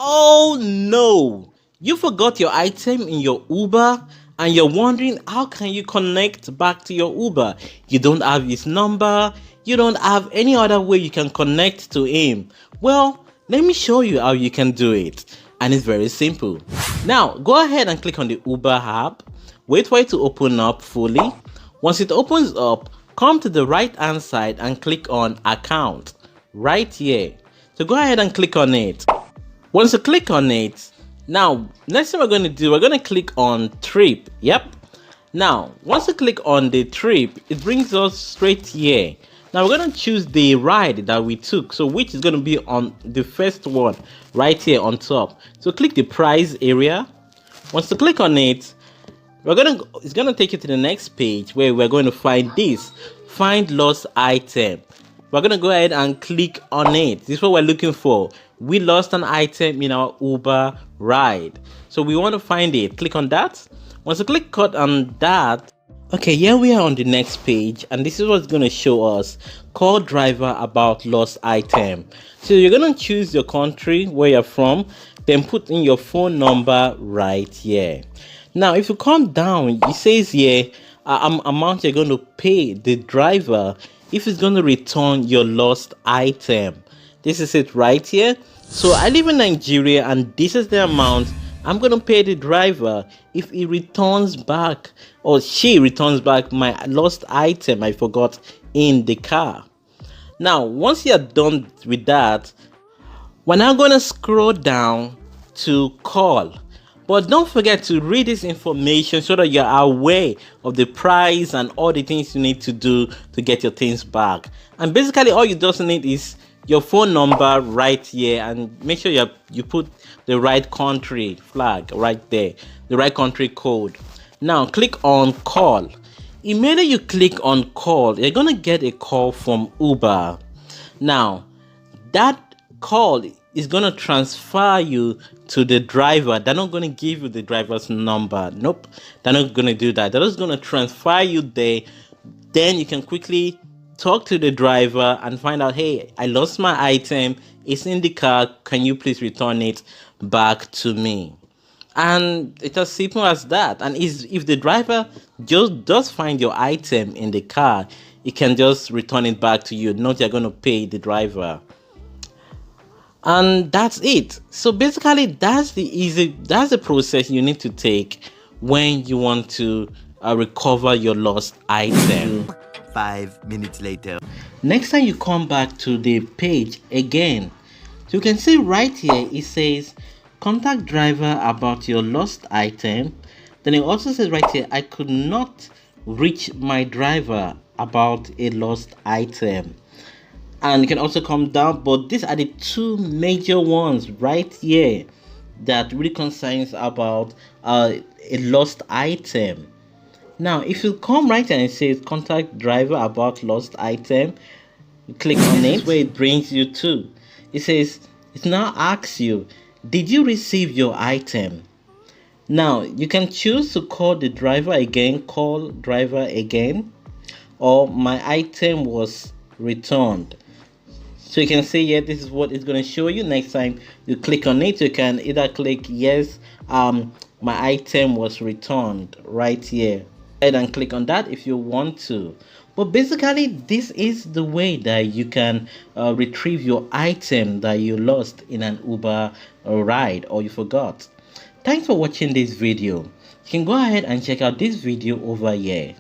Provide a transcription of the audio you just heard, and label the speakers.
Speaker 1: Oh no! You forgot your item in your Uber and you're wondering how can you connect back to your Uber? You don't have his number, you don't have any other way you can connect to him. Well, let me show you how you can do it. And it's very simple. Now, go ahead and click on the Uber app. Wait for it to open up fully. Once it opens up, come to the right hand side and click on account right here. So go ahead and click on it. Once you click on it, now next thing we're going to do, we're going to click on trip. Yep. Now once you click on the trip, it brings us straight here. Now we're going to choose the ride that we took, so which is going to be on the first one right here on top. So click the price area. Once you click on it, it's going to take you to the next page where we're going to find this find lost item. We're going to go ahead and click on it. This is what we're looking for. We lost an item in our Uber ride, so we want to find it. Click on that. Once you click on that, okay, here we are on the next page, and this is what's going to show us. Call driver about lost item. So you're going to choose your country where you're from, then put in your phone number right here. Now if you come down, it says here amount you're going to pay the driver if it's going to return your lost item. This is it right here. So I live in Nigeria, and this is the amount I'm going to pay the driver if he returns back, or she returns back, my lost item I forgot in the car. Now once you're done with that, we're now going to scroll down to call. But don't forget to read this information so that you're aware of the price and all the things you need to do to get your things back. And basically all you just need is your phone number right here, and make sure you put the right country flag right there, the right country code. Now click on call. Immediately you click on call, you're gonna get a call from Uber. Now that call is gonna transfer you to the driver. They're not gonna give you the driver's number. Nope, they're not gonna do that. They're just gonna transfer you there. Then you can quickly talk to the driver and find out, hey, I lost my item, it's in the car, can you please return it back to me? And it's as simple as that. And if the driver just does find your item in the car, you can just return it back to you, not you're going to pay the driver. And that's it. So basically that's the process you need to take when you want to recover your lost item.
Speaker 2: 5 minutes later.
Speaker 1: Next time you come back to the page again, so you can see right here it says contact driver about your lost item. Then it also says right here, I could not reach my driver about a lost item. And you can also come down, but these are the two major ones right here that really concerns about a lost item. Now if you come right here and it says contact driver about lost item, you click on it, where it brings you to. It says it now asks you, did you receive your item? Now you can choose to call the driver again, call driver again, or my item was returned. So you can see here, this is what it's going to show you. Next time you click on it, you can either click yes, my item was returned right here, and click on that if you want to. But basically this is the way that you can retrieve your item that you lost in an Uber ride or you forgot. Thanks for watching this video. You can go ahead and check out this video over here.